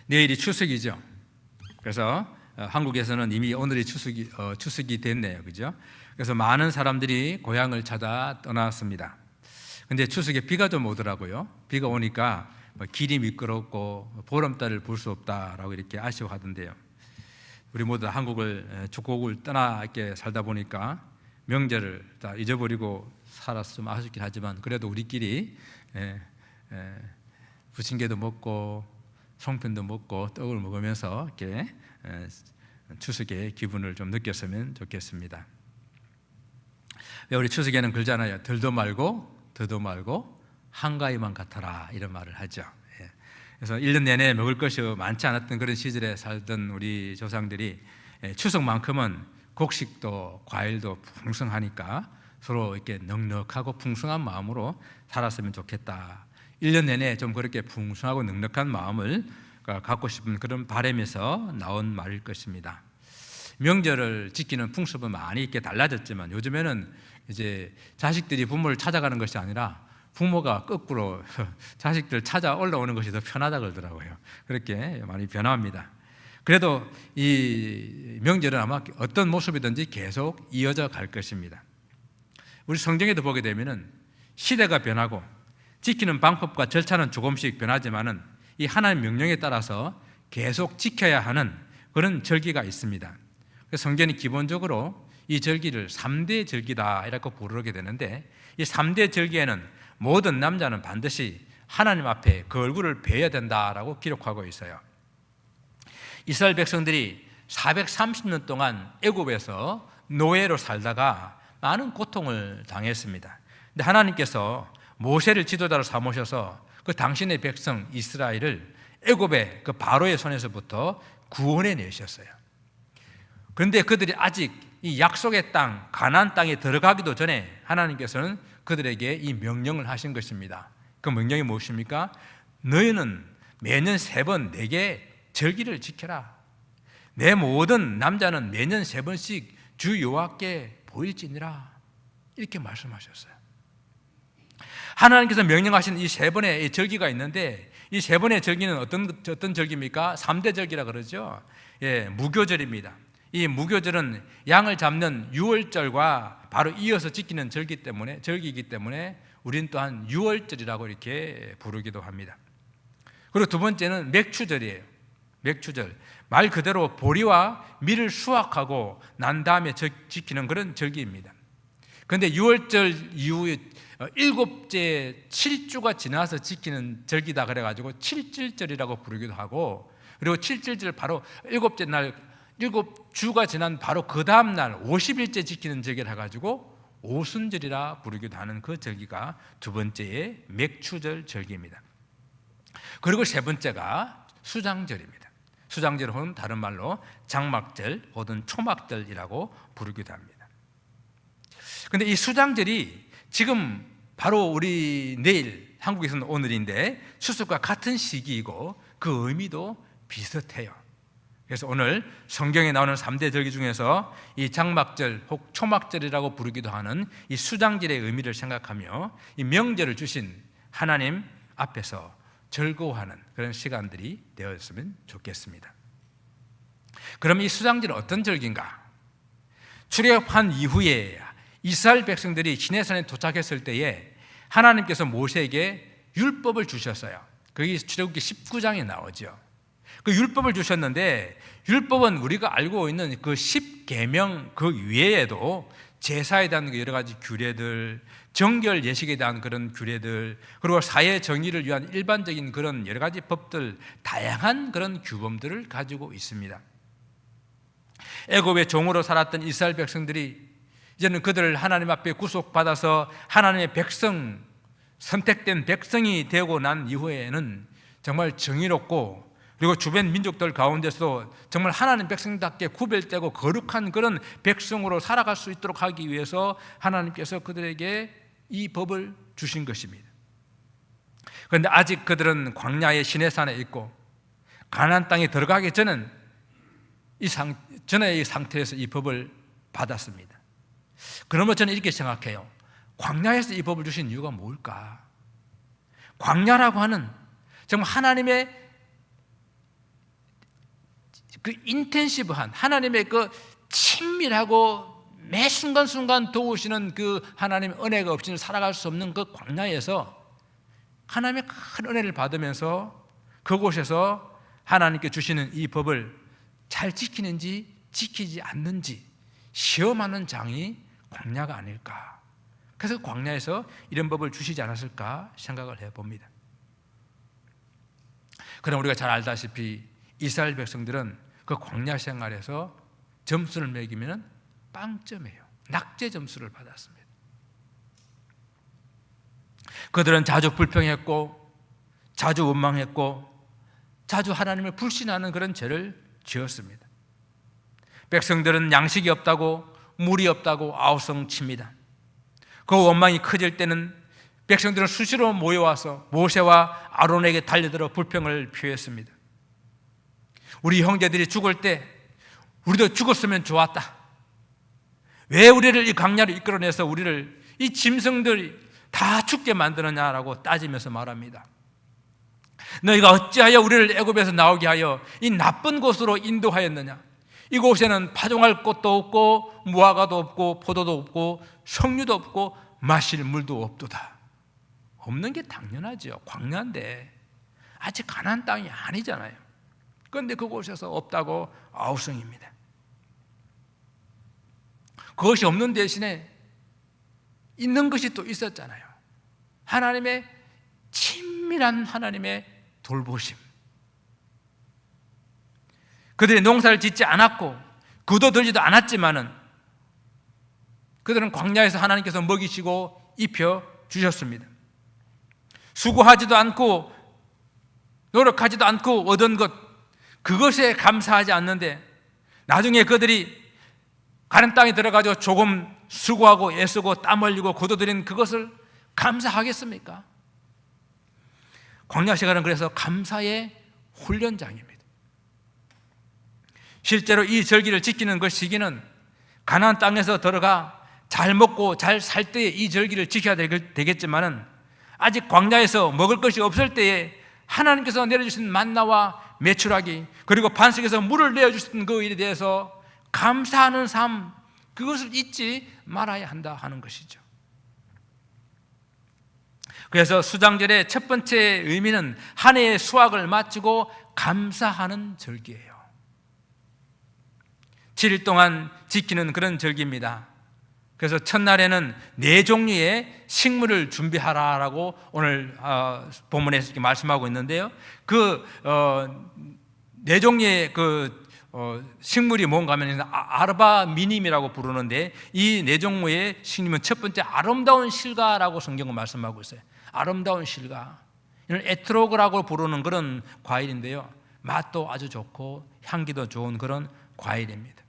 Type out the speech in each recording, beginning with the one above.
내일이 추석이죠. 그래서 한국에서는 이미 오늘이 추석이 됐네요, 그죠? 그래서 많은 사람들이 고향을 찾아 떠났습니다. 근데 추석에 비가 좀 오더라고요. 비가 오니까 길이 미끄럽고 보름달을 볼 수 없다라고 이렇게 아쉬워하던데요. 우리 모두 한국을 축복을 떠나 이렇게 살다 보니까 명절을 다 잊어버리고 살아서 좀 아쉽긴 하지만 그래도 우리끼리 부침개도 먹고 송편도 먹고 떡을 먹으면서 이렇게 추석의 기분을 좀 느꼈으면 좋겠습니다. 우리 추석에는 그러잖아요. 들도 말고 더도 말고 한가위만 같아라, 이런 말을 하죠. 그래서 1년 내내 먹을 것이 많지 않았던 그런 시절에 살던 우리 조상들이 추석만큼은 곡식도 과일도 풍성하니까 서로 이렇게 넉넉하고 풍성한 마음으로 살았으면 좋겠다. 1년 내내 좀 그렇게 풍성하고 넉넉한 마음을 갖고 싶은 그런 바람에서 나온 말일 것입니다. 명절을 지키는 풍습은 많이 이렇게 달라졌지만 요즘에는 이제 자식들이 부모를 찾아가는 것이 아니라 부모가 거꾸로 자식들 찾아 올라오는 것이 더 편하다 그러더라고요. 그렇게 많이 변화합니다. 그래도 이 명절은 아마 어떤 모습이든지 계속 이어져 갈 것입니다. 우리 성경에도 보게 되면은 시대가 변하고 지키는 방법과 절차는 조금씩 변하지만은 이 하나님의 명령에 따라서 계속 지켜야 하는 그런 절기가 있습니다. 성경이 기본적으로 이 절기를 3대 절기다 이라고 부르게 되는데, 이 3대 절기에는 모든 남자는 반드시 하나님 앞에 그 얼굴을 뵈야 된다라고 기록하고 있어요. 이스라엘 백성들이 430년 동안 애굽에서 노예로 살다가 많은 고통을 당했습니다. 근데 하나님께서 모세를 지도자로 삼으셔서 그 당신의 백성 이스라엘을 애굽의 그 바로의 손에서부터 구원해 내셨어요. 그런데 그들이 아직 이 약속의 땅, 가나안 땅에 들어가기도 전에 하나님께서는 그들에게 이 명령을 하신 것입니다. 그 명령이 무엇입니까? 너희는 매년 3번 내게 절기를 지켜라. 내 모든 남자는 매년 3번씩 주 여호와께 보일지니라. 이렇게 말씀하셨어요. 하나님께서 명령하신 이 3번의 절기가 있는데, 이 3번의 절기는 어떤 절기입니까? 3대 절기라 그러죠. 무교절입니다. 이 무교절은 양을 잡는 유월절과 바로 이어서 지키는 절기이기 때문에 우리는 또한 유월절이라고 이렇게 부르기도 합니다. 그리고 두 번째는 맥추절이에요. 맥추절, 말 그대로 보리와 밀을 수확하고 난 다음에 지키는 그런 절기입니다. 그런데 유월절 이후에 7째 7주가 지나서 지키는 절기다 그래가지고 7질절이라고 부르기도 하고, 그리고 7질절 바로 7째 날 7주가 지난 바로 그 다음 날 50일째 지키는 절기를 해가지고 오순절이라 부르기도 하는 그 절기가 두 번째의 맥추절 절기입니다. 그리고 세 번째가 수장절입니다. 수장절 혹은 다른 말로 장막절 혹은 초막절이라고 부르기도 합니다. 그런데 이 수장절이 지금 바로 우리 내일, 한국에서는 오늘인데 추석과 같은 시기이고 그 의미도 비슷해요. 그래서 오늘 성경에 나오는 3대 절기 중에서 이 장막절 혹 초막절이라고 부르기도 하는 이 수장절의 의미를 생각하며 이 명절을 주신 하나님 앞에서 즐거워하는 그런 시간들이 되었으면 좋겠습니다. 그럼 이 수장절은 어떤 절기인가? 출애굽한 이후에 이스라엘 백성들이 시내산에 도착했을 때에 하나님께서 모세에게 율법을 주셨어요. 그게 출애굽기 19장에 나오죠. 그 율법을 주셨는데, 율법은 우리가 알고 있는 그 10계명 그 외에도 제사에 대한 여러 가지 규례들, 정결 예식에 대한 그런 규례들, 그리고 사회 정의를 위한 일반적인 그런 여러 가지 법들, 다양한 그런 규범들을 가지고 있습니다. 애굽의 종으로 살았던 이스라엘 백성들이 이제는 그들을 하나님 앞에 구속받아서 하나님의 백성, 선택된 백성이 되고 난 이후에는 정말 정의롭고, 그리고 주변 민족들 가운데서도 정말 하나님 백성답게 구별되고 거룩한 그런 백성으로 살아갈 수 있도록 하기 위해서 하나님께서 그들에게 이 법을 주신 것입니다. 그런데 아직 그들은 광야의 시내산에 있고 가나안 땅에 들어가기 전에 전의 상태에서 이 법을 받았습니다. 그러면 저는 이렇게 생각해요. 광야에서 이 법을 주신 이유가 뭘까? 광야라고 하는 정말 하나님의 그 인텐시브한 하나님의 그 친밀하고 매 순간순간 도우시는 그 하나님의 은혜가 없이는 살아갈 수 없는 그 광야에서 하나님의 큰 은혜를 받으면서 그곳에서 하나님께 주시는 이 법을 잘 지키는지 지키지 않는지 시험하는 장이 광야가 아닐까. 그래서 광야에서 이런 법을 주시지 않았을까 생각을 해봅니다. 그럼 우리가 잘 알다시피 이스라엘 백성들은 그 광야 생활에서 점수를 매기면 빵점이에요. 낙제 점수를 받았습니다. 그들은 자주 불평했고 자주 원망했고 자주 하나님을 불신하는 그런 죄를 지었습니다. 백성들은 양식이 없다고 물이 없다고 아우성칩니다. 그 원망이 커질 때는 백성들은 수시로 모여와서 모세와 아론에게 달려들어 불평을 표했습니다. 우리 형제들이 죽을 때 우리도 죽었으면 좋았다. 왜 우리를 이 광야로 이끌어내서 우리를 이 짐승들이 다 죽게 만드느냐라고 따지면서 말합니다. 너희가 어찌하여 우리를 애굽에서 나오게 하여 이 나쁜 곳으로 인도하였느냐. 이곳에는 파종할 곳도 없고 무화과도 없고 포도도 없고 석류도 없고 마실 물도 없도다. 없는 게 당연하죠. 광야인데 아직 가나안 땅이 아니잖아요. 그런데 그곳에서 없다고 아우성입니다. 그것이 없는 대신에 있는 것이 또 있었잖아요. 하나님의 친밀한 하나님의 돌보심. 그들이 농사를 짓지 않았고 거둬들지도 않았지만은 그들은 광야에서 하나님께서 먹이시고 입혀 주셨습니다. 수고하지도 않고 노력하지도 않고 얻은 것, 그것에 감사하지 않는데 나중에 그들이 가는 땅에 들어가서 조금 수고하고 애쓰고 땀 흘리고 거둬들인 그것을 감사하겠습니까? 광야 시간은 그래서 감사의 훈련장입니다. 실제로 이 절기를 지키는 그 시기는 가나안 땅에서 들어가 잘 먹고 잘 살 때에 이 절기를 지켜야 되겠지만은 아직 광야에서 먹을 것이 없을 때에 하나님께서 내려주신 만나와 메추라기 그리고 반석에서 물을 내어주신 그 일에 대해서 감사하는 삶, 그것을 잊지 말아야 한다 하는 것이죠. 그래서 수장절의 첫 번째 의미는 한 해의 수확을 마치고 감사하는 절기예요. 7일 동안 지키는 그런 절기입니다. 그래서 첫날에는 4종류의 식물을 준비하라라고 오늘 본문에서 이렇게 말씀하고 있는데요. 그 4종류의 식물이 뭔가 하면 아르바 미님이라고 부르는데 이 4종류의 식물은 첫 번째 아름다운 실과라고 성경은 말씀하고 있어요. 아름다운 실과. 이는 에트로그라고 부르는 그런 과일인데요. 맛도 아주 좋고 향기도 좋은 그런 과일입니다.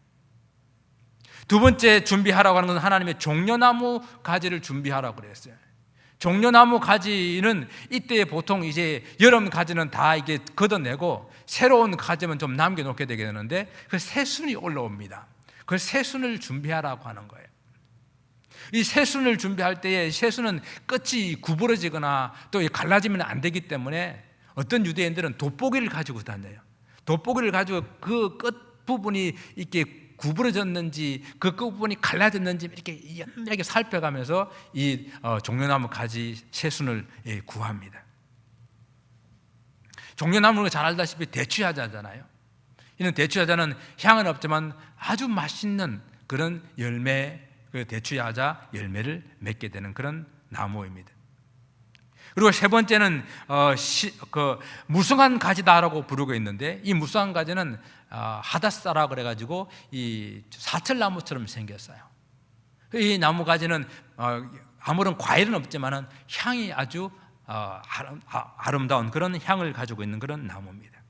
두 번째 준비하라고 하는 것은 하나님의 종려나무 가지를 준비하라고 그랬어요. 종려나무 가지는 이때 보통 이제 여름 가지는 다 이게 걷어내고 새로운 가지만 좀 남겨놓게 되게 되는데 그 새순이 올라옵니다. 그 새순을 준비하라고 하는 거예요. 이 새순을 준비할 때에 새순은 끝이 구부러지거나 또 갈라지면 안 되기 때문에 어떤 유대인들은 돋보기를 가지고 다녀요. 돋보기를 가지고 그 끝 부분이 이렇게 구부러졌는지 그 끝부분이 갈라졌는지 이렇게 연하게 살펴가면서 이 종려나무 가지 새순을 구합니다. 종려나무는 잘 알다시피 대추야자잖아요. 이는 대추야자는 향은 없지만 아주 맛있는 그런 열매, 그 대추야자 열매를 맺게 되는 그런 나무입니다. 그리고 세 번째는 무성한 가지다라고 부르고 있는데 이 무성한 가지는 하다사라 그래가지고 이 사철나무처럼 생겼어요. 이 나무 가지는 아무런 과일은 없지만은 향이 아주 아름다운 그런 향을 가지고 있는 그런 나무입니다.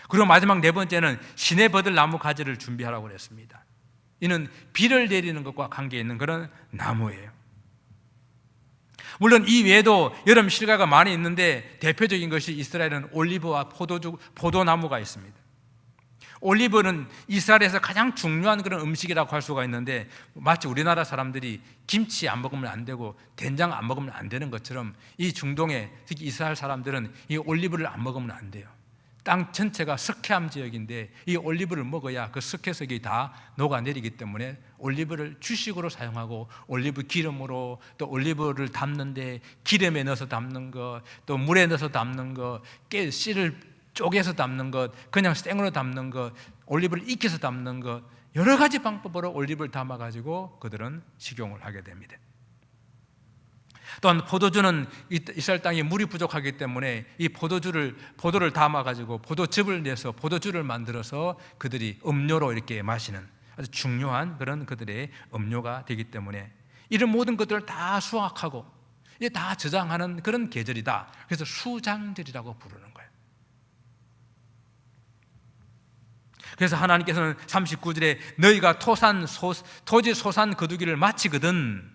그리고 마지막 네 번째는 시내 버들 나무 가지를 준비하라고 그랬습니다. 이는 비를 내리는 것과 관계 있는 그런 나무예요. 물론 이 외에도 여름 실과가 많이 있는데 대표적인 것이 이스라엘은 올리브와 포도나무가 있습니다. 올리브는 이스라엘에서 가장 중요한 그런 음식이라고 할 수가 있는데 마치 우리나라 사람들이 김치 안 먹으면 안 되고 된장 안 먹으면 안 되는 것처럼 이 중동에 특히 이스라엘 사람들은 이 올리브를 안 먹으면 안 돼요. 땅 전체가 석회암 지역인데 이 올리브를 먹어야 그 석회석이 다 녹아내리기 때문에 올리브를 주식으로 사용하고 올리브 기름으로 또 올리브를 담는데 기름에 넣어서 담는 것, 또 물에 넣어서 담는 것, 씨를 쪼개서 담는 것, 그냥 생으로 담는 것, 올리브를 익혀서 담는 것, 여러 가지 방법으로 올리브를 담아가지고 그들은 식용을 하게 됩니다. 또한 포도주는 이스라엘 땅에 물이 부족하기 때문에 이 포도를 담아가지고 포도즙을 내서 포도주를 만들어서 그들이 음료로 이렇게 마시는 아주 중요한 그런 그들의 음료가 되기 때문에 이런 모든 것들을 다 수확하고 이제 다 저장하는 그런 계절이다. 그래서 수장절이라고 부르는 거예요. 그래서 하나님께서는 39절에 너희가 토지 소산 거두기를 마치거든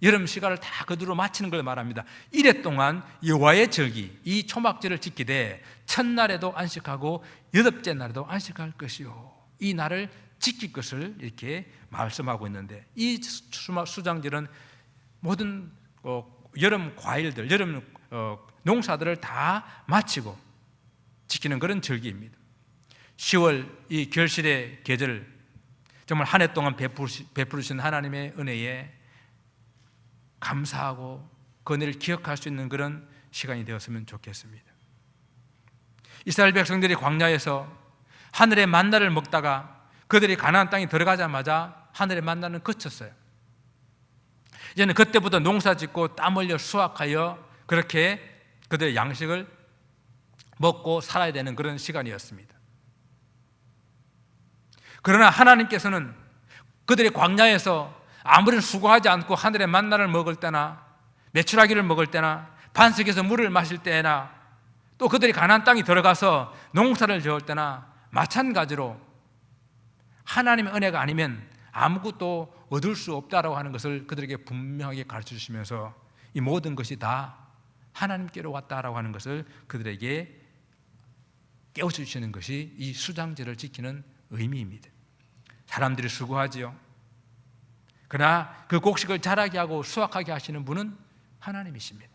여름 시간을 다 그대로 마치는 걸 말합니다. 이래 동안 여호와의 절기 이 초막절을 지키되 첫날에도 안식하고 여덟째 날에도 안식할 것이요 이 날을 지킬 것을 이렇게 말씀하고 있는데 이 수장절은 모든 여름 과일들, 여름 농사들을 다 마치고 지키는 그런 절기입니다. 10월 이 결실의 계절 정말 한 해 동안 베푸르신 하나님의 은혜에 감사하고 그 은혜를 기억할 수 있는 그런 시간이 되었으면 좋겠습니다. 이스라엘 백성들이 광야에서 하늘의 만나를 먹다가 그들이 가나안 땅에 들어가자마자 하늘의 만나는 그쳤어요. 이제는 그때부터 농사 짓고 땀 흘려 수확하여 그렇게 그들의 양식을 먹고 살아야 되는 그런 시간이었습니다. 그러나 하나님께서는 그들의 광야에서 아무리 수고하지 않고 하늘의 만나를 먹을 때나 메추라기를 먹을 때나 반석에서 물을 마실 때나 또 그들이 가나안 땅에 들어가서 농사를 지을 때나 마찬가지로 하나님의 은혜가 아니면 아무것도 얻을 수 없다라고 하는 것을 그들에게 분명하게 가르쳐 주시면서 이 모든 것이 다 하나님께로 왔다라고 하는 것을 그들에게 깨우쳐 주시는 것이 이 수장절을 지키는 의미입니다. 사람들이 수고하지요. 그러나 그 곡식을 자라게 하고 수확하게 하시는 분은 하나님이십니다.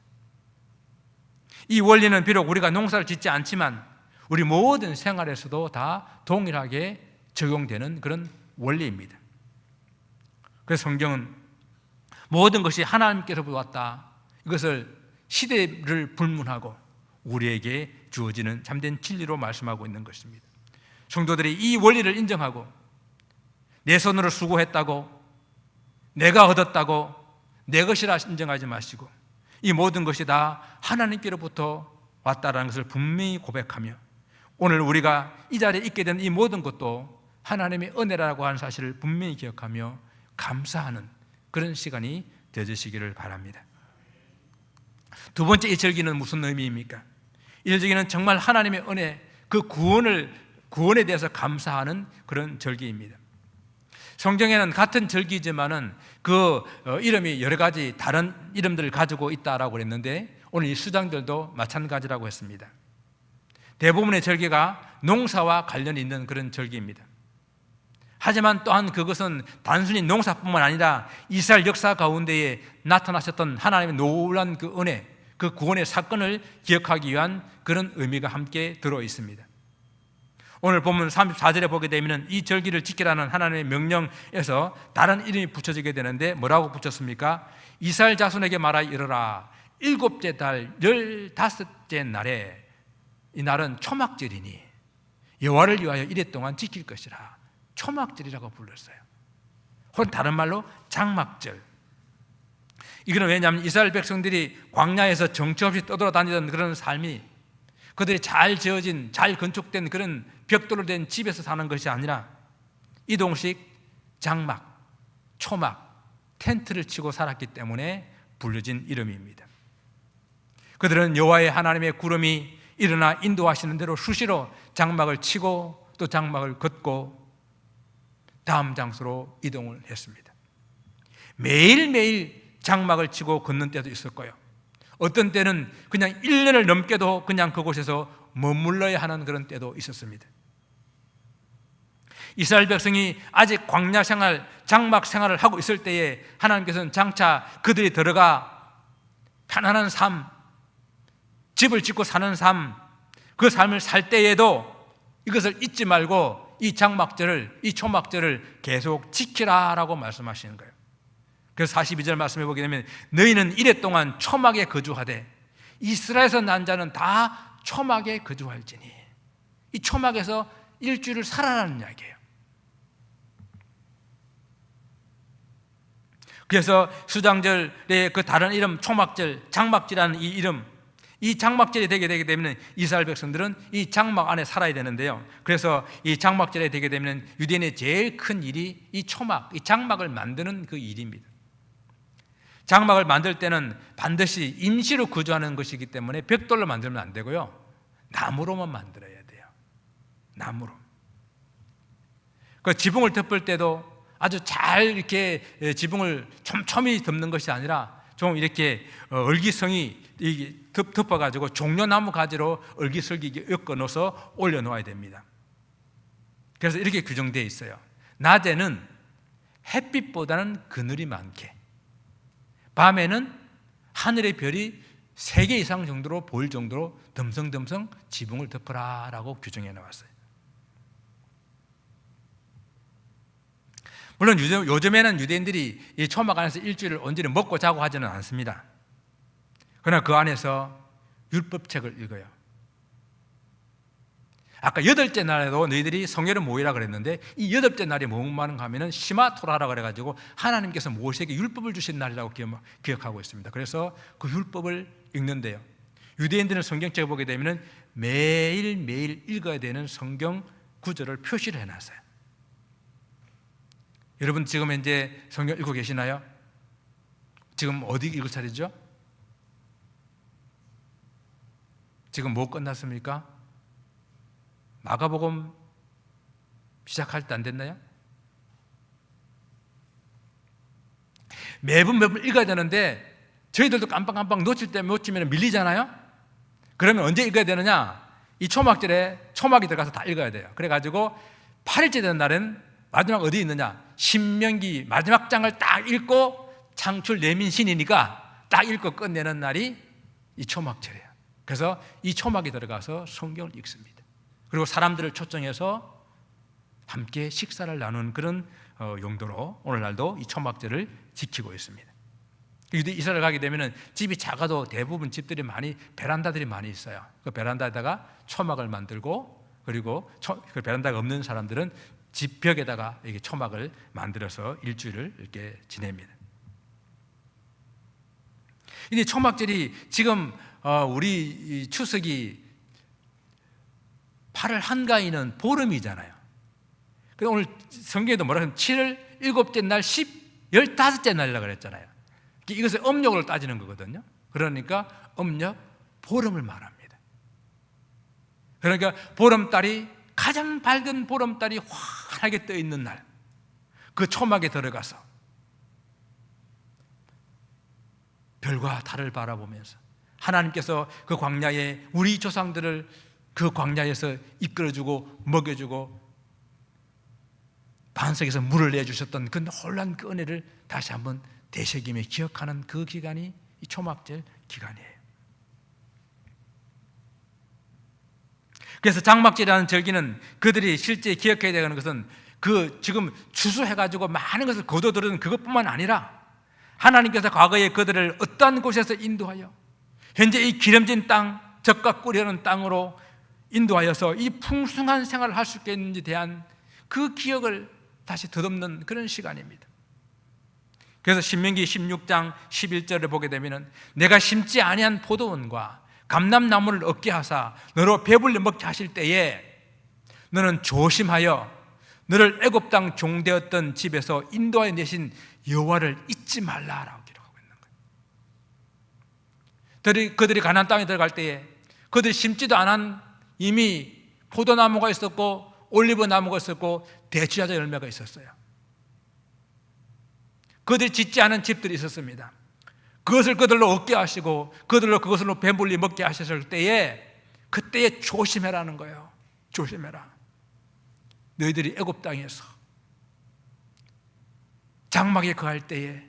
이 원리는 비록 우리가 농사를 짓지 않지만 우리 모든 생활에서도 다 동일하게 적용되는 그런 원리입니다. 그래서 성경은 모든 것이 하나님께로부터 왔다. 이것을 시대를 불문하고 우리에게 주어지는 참된 진리로 말씀하고 있는 것입니다. 성도들이 이 원리를 인정하고 내 손으로 수고했다고 내가 얻었다고 내 것이라 인정하지 마시고 이 모든 것이 다 하나님께로부터 왔다라는 것을 분명히 고백하며 오늘 우리가 이 자리에 있게 된 이 모든 것도 하나님의 은혜라고 하는 사실을 분명히 기억하며 감사하는 그런 시간이 되어주시기를 바랍니다. 두 번째 이 절기는 무슨 의미입니까? 이 절기는 정말 하나님의 은혜, 그 구원에 대해서 감사하는 그런 절기입니다. 성경에는 같은 절기지만은 그 이름이 여러 가지 다른 이름들을 가지고 있다라고 그랬는데 오늘 이 수장절도 마찬가지라고 했습니다. 대부분의 절기가 농사와 관련이 있는 그런 절기입니다. 하지만 또한 그것은 단순히 농사뿐만 아니라 이스라엘 역사 가운데에 나타나셨던 하나님의 놀라운 그 은혜, 그 구원의 사건을 기억하기 위한 그런 의미가 함께 들어 있습니다. 오늘 본문 34절에 보게 되면 이 절기를 지키라는 하나님의 명령에서 다른 이름이 붙여지게 되는데 뭐라고 붙였습니까? 이스라엘 자손에게 말하 이르라 일곱째 달 15째 날에 이 날은 초막절이니 여호와를 위하여 이래 동안 지킬 것이라. 초막절이라고 불렀어요. 혹은 다른 말로 장막절. 이거는 왜냐하면 이스라엘 백성들이 광야에서 정처 없이 떠돌아다니던 그런 삶이 그들이 잘 지어진, 잘 건축된 그런 벽돌로 된 집에서 사는 것이 아니라 이동식 장막, 초막, 텐트를 치고 살았기 때문에 불려진 이름입니다. 그들은 여호와의 하나님의 구름이 일어나 인도하시는 대로 수시로 장막을 치고 또 장막을 걷고 다음 장소로 이동을 했습니다. 매일매일 장막을 치고 걷는 때도 있을 거예요. 어떤 때는 그냥 1년을 넘게도 그냥 그곳에서 머물러야 하는 그런 때도 있었습니다. 이스라엘 백성이 아직 광야 생활, 장막 생활을 하고 있을 때에 하나님께서는 장차 그들이 들어가 편안한 삶, 집을 짓고 사는 삶, 그 삶을 살 때에도 이것을 잊지 말고 이 장막절을, 이 초막절을 계속 지키라라고 말씀하시는 거예요. 그래서 42절 말씀해 보게 되면 너희는 이래 동안 초막에 거주하되 이스라엘에서 난 자는 다 초막에 거주할지니, 이 초막에서 일주일을 살아라는 이야기예요. 그래서 수장절의 그 다른 이름 초막절, 장막절이라는 이 이름, 이 장막절이 되게 되면 이스라엘 백성들은 이 장막 안에 살아야 되는데요. 그래서 이 장막절이 되게 되면 유대인의 제일 큰 일이 이 초막, 이 장막을 만드는 그 일입니다. 장막을 만들 때는 반드시 임시로 거주하는 것이기 때문에 벽돌로 만들면 안 되고요, 나무로만 만들어야 돼요. 나무로. 그 지붕을 덮을 때도 아주 잘 이렇게 지붕을 촘촘히 덮는 것이 아니라 좀 이렇게 얼기성이 덮어가지고 종려나무 가지로 얼기설기 엮어 넣어서 올려놓아야 됩니다. 그래서 이렇게 규정되어 있어요. 낮에는 햇빛보다는 그늘이 많게, 밤에는 하늘의 별이 3개 이상 정도로 보일 정도로 덤성덤성 지붕을 덮어라라고 규정해 나왔어요. 물론 요즘에는 유대인들이 이 초막 안에서 일주일을 온전히 먹고 자고 하지는 않습니다. 그러나 그 안에서 율법책을 읽어요. 아까 8째 날에도 너희들이 성회를 모이라 그랬는데, 이 8째 날이 뭔가 하면은 시마토라라 그래가지고 하나님께서 모세에게 율법을 주신 날이라고 기억하고 있습니다. 그래서 그 율법을 읽는데요, 유대인들은 성경책을 보게 되면은 매일매일 읽어야 되는 성경 구절을 표시를 해놨어요. 여러분 지금 현재 성경 읽고 계시나요? 지금 어디 읽을 차례죠? 지금 뭐 끝났습니까? 마가복음 시작할 때 안 됐나요? 매번 읽어야 되는데 저희들도 깜빡깜빡 놓치면 밀리잖아요? 그러면 언제 읽어야 되느냐? 이 초막절에 초막이 들어가서 다 읽어야 돼요. 그래가지고 8일째 되는 날은 마지막 어디 있느냐? 신명기 마지막 장을 딱 읽고 창출 내민신이니까 딱 읽고 끝내는 날이 이 초막절이에요. 그래서 이 초막이 들어가서 성경을 읽습니다. 그리고 사람들을 초청해서 함께 식사를 나누는 그런 용도로 오늘날도 이 초막절을 지키고 있습니다. 이스라엘 가게 되면 집이 작아도 대부분 집들이 베란다들이 많이 있어요. 그 베란다에다가 초막을 만들고, 그리고 그 베란다가 없는 사람들은 집 벽에다가 이렇게 초막을 만들어서 일주일을 이렇게 지냅니다. 이 초막절이 지금 우리 추석이 8월 한가위는 보름이잖아요. 그래서 오늘 성경에도 뭐라 하면 7월 7째 날 15째 날이라고 그랬잖아요. 이것을 음력으로 따지는 거거든요. 그러니까 음력 보름을 말합니다. 그러니까 보름달이, 가장 밝은 보름달이 환하게 떠 있는 날, 그 초막에 들어가서 별과 달을 바라보면서 하나님께서 그 광야에 우리 조상들을 그 광야에서 이끌어주고 먹여주고 반석에서 물을 내주셨던 그 놀라운 그 은혜를 다시 한번 되새기며 기억하는 그 기간이 이 초막절 기간이에요. 그래서 장막절이라는 절기는 그들이 실제 기억해야 되는 것은 그 지금 추수해가지고 많은 것을 거둬들은 그것뿐만 아니라 하나님께서 과거에 그들을 어떠한 곳에서 인도하여 현재 이 기름진 땅, 젖과 꿀이 흐르는 땅으로 인도하여서 이 풍성한 생활을 할 수 있겠는지에 대한 그 기억을 다시 더듬는 그런 시간입니다. 그래서 신명기 16장 11절을 보게 되면 내가 심지 아니한 포도원과 감람나무를 얻게 하사 너로 배불리 먹게 하실 때에 너는 조심하여 너를 애굽 땅 종되었던 집에서 인도하여 내신 여호와를 잊지 말라라고 기록하고 있는 거예요. 그들이 가나안 땅에 들어갈 때에 그들이 심지도 않은 이미 포도나무가 있었고 올리브 나무가 있었고 대추야자 열매가 있었어요. 그들이 짓지 않은 집들이 있었습니다. 그것을 그들로 얻게 하시고 그것으로 배불리 먹게 하셨을 때에 그때에 조심해라는 거예요. 조심해라. 너희들이 애굽 땅에서 장막에 거할 때에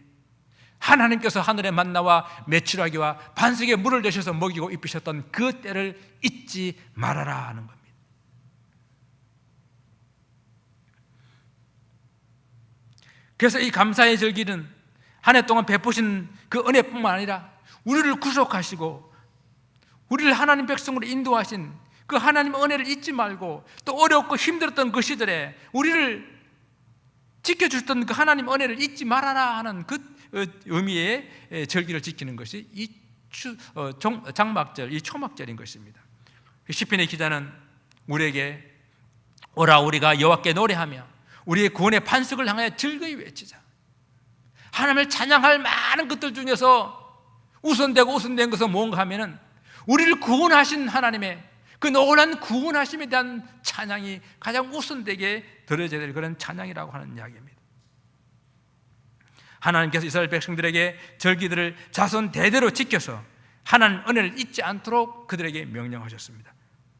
하나님께서 하늘의 만나와 메추라기와 반석에 물을 내셔서 먹이고 입히셨던 그 때를 잊지 말아라 하는 겁니다. 그래서 이 감사의 절기는 한 해 동안 베푸신 그 은혜뿐만 아니라 우리를 구속하시고 우리를 하나님 백성으로 인도하신 그 하나님 은혜를 잊지 말고, 또 어렵고 힘들었던 그 시절에 우리를 지켜주셨던 그 하나님 은혜를 잊지 말아라 하는 그 의미의 절기를 지키는 것이 이 장막절, 이 초막절인 것입니다. 시편의 기자는 우리에게 오라 우리가 여호와께 노래하며 우리의 구원의 반석을 향하여 즐거이 외치자. 하나님을 찬양할 많은 것들 중에서 우선된 것은 뭔가 하면은 우리를 구원하신 하나님의 그 놀라운 구원하심에 대한 찬양이 가장 우선되게 들어져야 될 그런 찬양이라고 하는 이야기입니다. 하나님께서 이스라엘 백성들에게 절기들을 자손 대대로 지켜서 하나님 은혜를 잊지 않도록 그들에게 명령하셨습니다.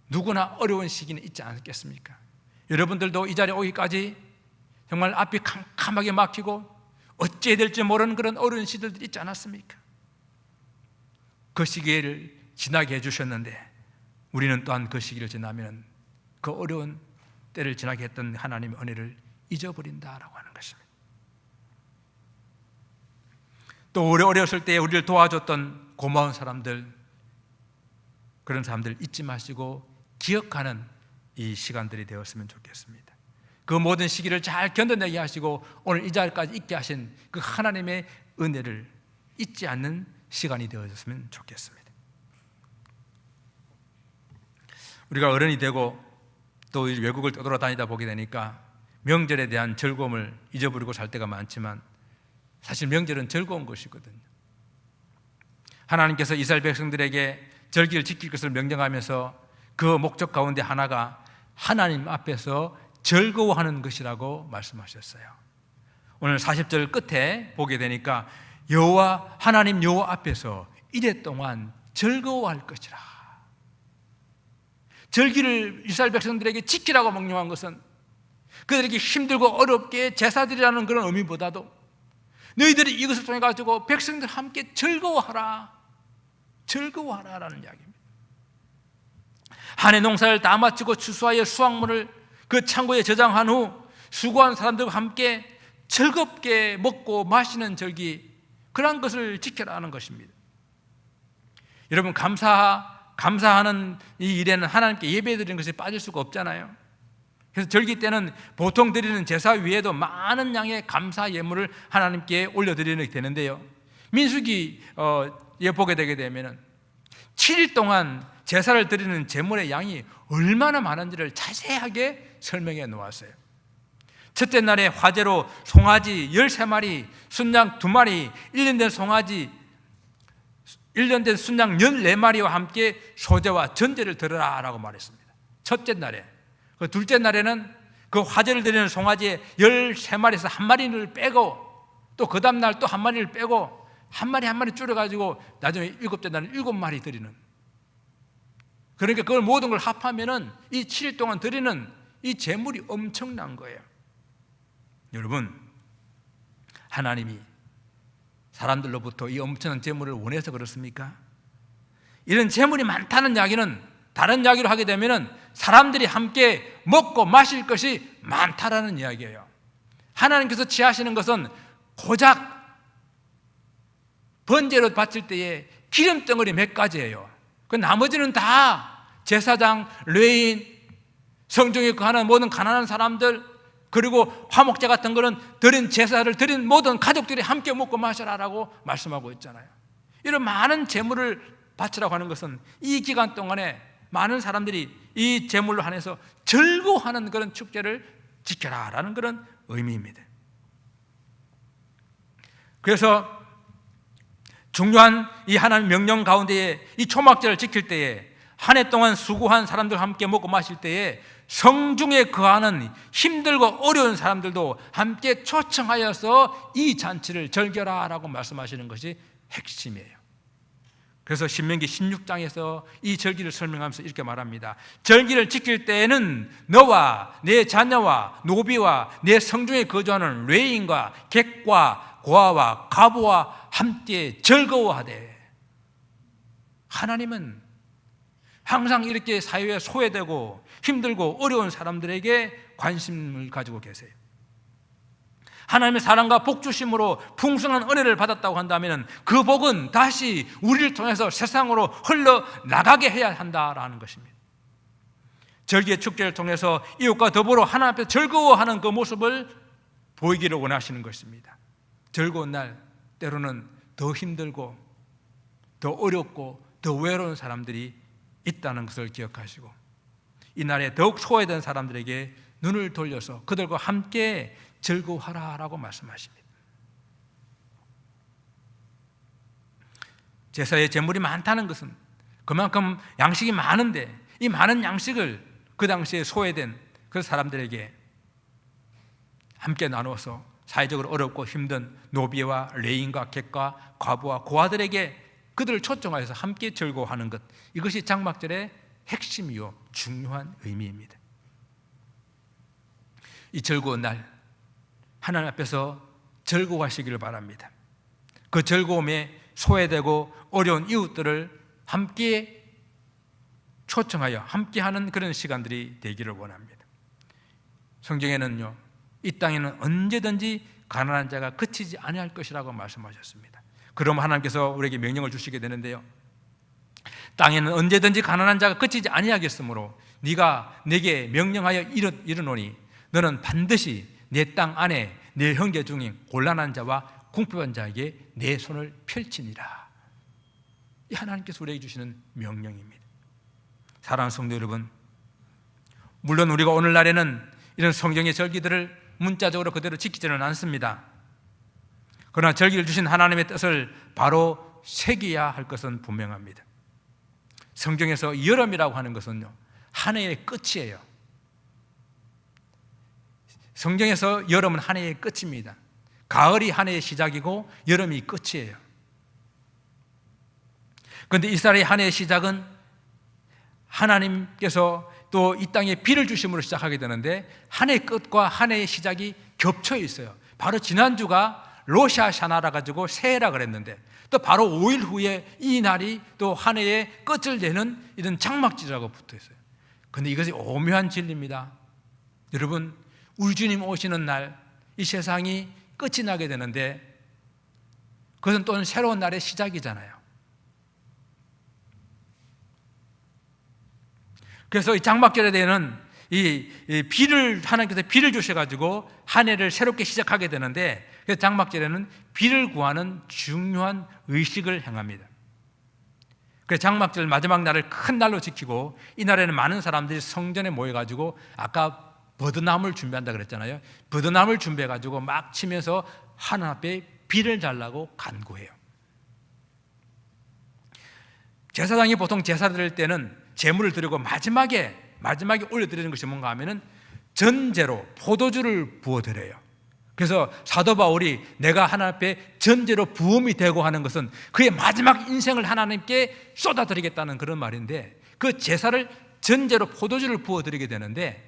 누구나 어려운 시기는 있지 않겠습니까? 여러분들도 이 자리에 오기까지 정말 앞이 캄캄하게 막히고 어찌해야 될지 모르는 그런 어려운 시들이 있지 않았습니까? 그 시기를 지나게 해주셨는데 우리는 또한 그 시기를 지나면 그 어려운 때를 지나게 했던 하나님의 은혜를 잊어버린다라고 하는 것입니다. 또 어렸을 때 우리를 도와줬던 고마운 사람들, 그런 사람들 잊지 마시고 기억하는 이 시간들이 되었으면 좋겠습니다. 그 모든 시기를 잘 견뎌내게 하시고 오늘 이 자리까지 있게 하신 그 하나님의 은혜를 잊지 않는 시간이 되어졌으면 좋겠습니다. 우리가 어른이 되고 또 외국을 떠돌아다니다 보게 되니까 명절에 대한 즐거움을 잊어버리고 살 때가 많지만 사실 명절은 즐거운 것이거든요. 하나님께서 이스라엘 백성들에게 절기를 지킬 것을 명령하면서 그 목적 가운데 하나가 하나님 앞에서 즐거워하는 것이라고 말씀하셨어요. 오늘 40절 끝에 보게 되니까 여호와 하나님 여호와 앞에서 이래 동안 즐거워할 것이라. 절기를 이스라엘 백성들에게 지키라고 명령한 것은 그들에게 힘들고 어렵게 제사드리라는 그런 의미보다도 너희들이 이것을 통해 가지고 백성들 함께 즐거워하라라는 이야기입니다. 한 해 농사를 다 마치고 추수하여 수확물을 그 창고에 저장한 후 수고한 사람들과 함께 즐겁게 먹고 마시는 절기, 그런 것을 지켜라 하는 것입니다. 여러분, 감사하는 이 일에는 하나님께 예배드리는 것이 빠질 수가 없잖아요. 그래서 절기 때는 보통 드리는 제사 위에도 많은 양의 감사 예물을 하나님께 올려드리는 게 되는데요, 민수기에 보게 되게 되면 7일 동안 제사를 드리는 제물의 양이 얼마나 많은지를 자세하게 설명해 놓았어요. 첫째 날에 화제로 송아지 13마리, 순양 2마리, 1년 된 송아지 1년 된 순양 14마리와 함께 소제와 전제를 드려라 라고 말했습니다. 첫째 날에. 그 둘째 날에는 그 화제를 드리는 송아지의 13마리에서 한 마리를 빼고, 또 그 다음 날 또 한 마리를 빼고 한 마리 한 마리 줄여가지고 나중에 7째 날은 7마리 드리는, 그러니까 그걸 모든 걸 합하면은 이 7일 동안 드리는 이 제물이 엄청난 거예요. 여러분, 하나님이 사람들로부터 이 엄청난 제물을 원해서 그렇습니까? 이런 제물이 많다는 이야기는, 다른 이야기로 하게 되면은 사람들이 함께 먹고 마실 것이 많다라는 이야기예요. 하나님께서 취하시는 것은 고작 번제로 바칠 때에 기름덩어리 몇 가지예요. 그 나머지는 다 제사장, 레위인, 성중에 거하는 모든 가난한 사람들, 그리고 화목제 같은 거는 드린 제사를 드린 모든 가족들이 함께 먹고 마셔라라고 말씀하고 있잖아요. 이런 많은 제물을 바치라고 하는 것은 이 기간 동안에 많은 사람들이 이 제물로 한해서 즐거워하는 그런 축제를 지켜라라는 그런 의미입니다. 그래서 중요한 이 하나님 명령 가운데에 이 초막절을 지킬 때에, 한 해 동안 수고한 사람들과 함께 먹고 마실 때에 성중에 거하는 힘들고 어려운 사람들도 함께 초청하여서 이 잔치를 즐겨라라고 말씀하시는 것이 핵심이에요. 그래서 신명기 16장에서 이 절기를 설명하면서 이렇게 말합니다. 절기를 지킬 때에는 너와 내 자녀와 노비와 내 성중에 거주하는 레위인과 객과 고아와 과부와 함께 즐거워하되. 하나님은 항상 이렇게 사회에 소외되고 힘들고 어려운 사람들에게 관심을 가지고 계세요. 하나님의 사랑과 복 주심으로 풍성한 은혜를 받았다고 한다면 그 복은 다시 우리를 통해서 세상으로 흘러나가게 해야 한다라는 것입니다. 절기의 축제를 통해서 이웃과 더불어 하나님 앞에 즐거워하는 그 모습을 보이기를 원하시는 것입니다. 즐거운 날, 때로는 더 힘들고 더 어렵고 더 외로운 사람들이 있다는 것을 기억하시고, 이날에 더욱 소외된 사람들에게 눈을 돌려서 그들과 함께 즐거워하라라고 말씀하십니다. 제사에 제물이 많다는 것은 그만큼 양식이 많은데, 이 많은 양식을 그 당시에 소외된 그 사람들에게 함께 나누어서 사회적으로 어렵고 힘든 노비와 레인과 객과 과부와 고아들에게 그들을 초청하여서 함께 즐거워하는 것, 이것이 장막절의 핵심이요 중요한 의미입니다. 이 즐거운 날 하나님 앞에서 즐거워하시기를 바랍니다. 그 즐거움에 소외되고 어려운 이웃들을 함께 초청하여 함께하는 그런 시간들이 되기를 원합니다. 성경에는요, 이 땅에는 언제든지 가난한 자가 그치지 아니할 것이라고 말씀하셨습니다. 그럼 하나님께서 우리에게 명령을 주시게 되는데요, 땅에는 언제든지 가난한 자가 그치지 아니하겠으므로 네가 내게 명령하여 이르노니 너는 반드시 내 땅 안에 내 형제 중에 곤란한 자와 궁핍한 자에게 내 손을 펼치니라. 이 하나님께서 우리에게 주시는 명령입니다. 사랑하는 성도 여러분, 물론 우리가 오늘날에는 이런 성경의 절기들을 문자적으로 그대로 지키지는 않습니다. 그러나 절기를 주신 하나님의 뜻을 바로 새겨야 할 것은 분명합니다. 성경에서 여름이라고 하는 것은요, 한 해의 끝이에요. 성경에서 여름은 한 해의 끝입니다. 가을이 한 해의 시작이고 여름이 끝이에요. 그런데 이스라엘의 한 해의 시작은 하나님께서 또 이 땅에 비를 주심으로 시작하게 되는데, 한 해의 끝과 한 해의 시작이 겹쳐 있어요. 바로 지난주가 로샤샤나라 가지고 새해라 그랬는데, 또 바로 5일 후에 이 날이 또 한 해의 끝을 내는 이런 장막절이라고 붙어 있어요. 그런데 이것이 오묘한 진리입니다. 여러분, 우리 주님 오시는 날 이 세상이 끝이 나게 되는데, 그것은 또 새로운 날의 시작이잖아요. 그래서 이 장막절에 대해는 이 비를, 하나님께서 비를 주셔가지고 한 해를 새롭게 시작하게 되는데, 그래서 장막절에는 비를 구하는 중요한 의식을 행합니다. 그래서 장막절 마지막 날을 큰 날로 지키고, 이 날에는 많은 사람들이 성전에 모여가지고, 아까 버드나무를 준비한다 그랬잖아요. 버드나무를 준비해가지고 막 치면서 하나님 앞에 비를 달라고 간구해요. 제사장이 보통 제사 드릴 때는 제물을 드리고 마지막에 올려드리는 것이 뭔가 하면은 전제로 포도주를 부어드려요. 그래서 사도 바울이 내가 하나님 앞에 전제로 부음이 되고 하는 것은 그의 마지막 인생을 하나님께 쏟아드리겠다는 그런 말인데, 그 제사를 전제로 포도주를 부어드리게 되는데,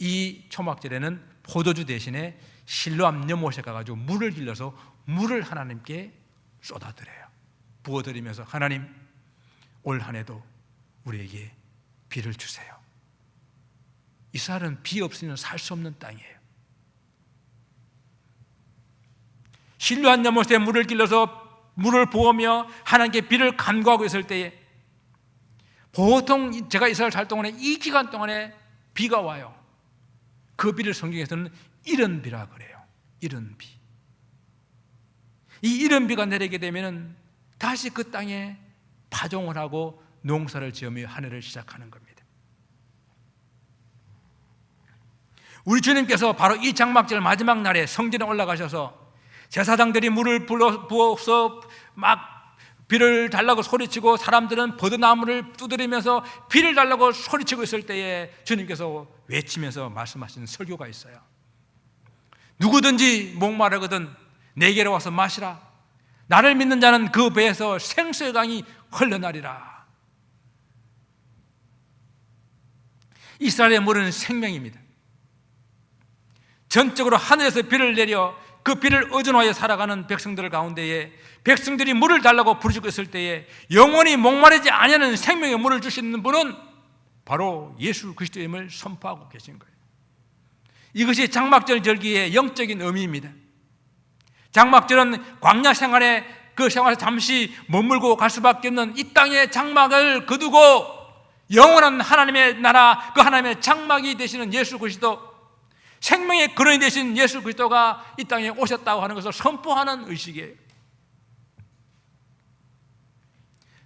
이 초막절에는 포도주 대신에 실로암 연못에 가가지고 물을 길러서 물을 하나님께 쏟아드려요. 부어드리면서 하나님, 올 한 해도 우리에게 비를 주세요. 이스라엘은 비 없이는 살 수 없는 땅이에요. 실로암 연못에 물을 길러서 물을 부으며 하나님께 비를 간구하고 있을 때에, 보통 제가 이스라엘 살 동안에 이 기간 동안에 비가 와요. 그 비를 성경에서는 이른 비라 그래요. 이른 비. 이 이른 비가 내리게 되면 다시 그 땅에 파종을 하고 농사를 지으며 한 해를 시작하는 겁니다. 우리 주님께서 바로 이 장막절 마지막 날에 성전에 올라가셔서 제사장들이 물을 부어서 막 비를 달라고 소리치고, 사람들은 버드나무를 두드리면서 비를 달라고 소리치고 있을 때에 주님께서 외치면서 말씀하시는 설교가 있어요. 누구든지 목마르거든 내게로 와서 마시라. 나를 믿는 자는 그 배에서 생수의 강이 흘러나리라. 이스라엘의 물은 생명입니다. 전적으로 하늘에서 비를 내려 그 비를 의존하여 살아가는 백성들 가운데에 백성들이 물을 달라고 부르짖고 있을 때에 영원히 목마르지 아니하는 생명의 물을 주시는 분은 바로 예수 그리스도임을 선포하고 계신 거예요. 이것이 장막절 절기의 영적인 의미입니다. 장막절은 광야 생활에 그 생활에 잠시 머물고 갈 수밖에 없는 이 땅의 장막을 거두고 영원한 하나님의 나라, 그 하나님의 장막이 되시는 예수 그리스도, 생명의 근원이 되신 예수 그리스도가 이 땅에 오셨다고 하는 것을 선포하는 의식이에요.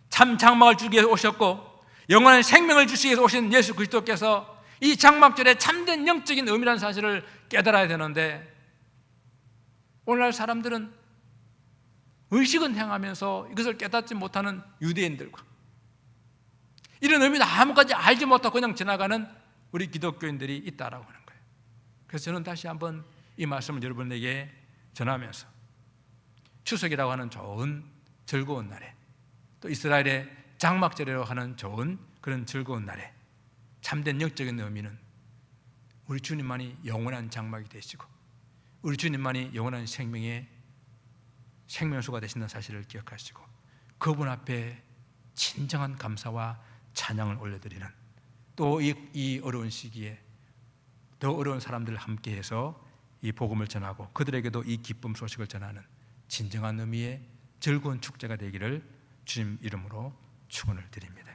참 장막을 주기 위해서 오셨고 영원한 생명을 주시기 위해서 오신 예수 그리스도께서 이 장막절의 참된 영적인 의미라는 사실을 깨달아야 되는데, 오늘날 사람들은 의식은 행하면서 이것을 깨닫지 못하는 유대인들과 이런 의미도 아무까지 알지 못하고 그냥 지나가는 우리 기독교인들이 있다라고 하는 거예요. 그래서 저는 다시 한번 이 말씀을 여러분에게 전하면서 추석이라고 하는 좋은 즐거운 날에, 또 이스라엘의 장막절이라고 하는 좋은 그런 즐거운 날에 참된 영적인 의미는 우리 주님만이 영원한 장막이 되시고 우리 주님만이 영원한 생명의 생명수가 되신다는 사실을 기억하시고 그분 앞에 진정한 감사와 찬양을 올려드리는, 또 이 어려운 시기에 더 어려운 사람들을 함께해서 이 복음을 전하고 그들에게도 이 기쁨 소식을 전하는 진정한 의미의 즐거운 축제가 되기를 주님 이름으로 축원을 드립니다.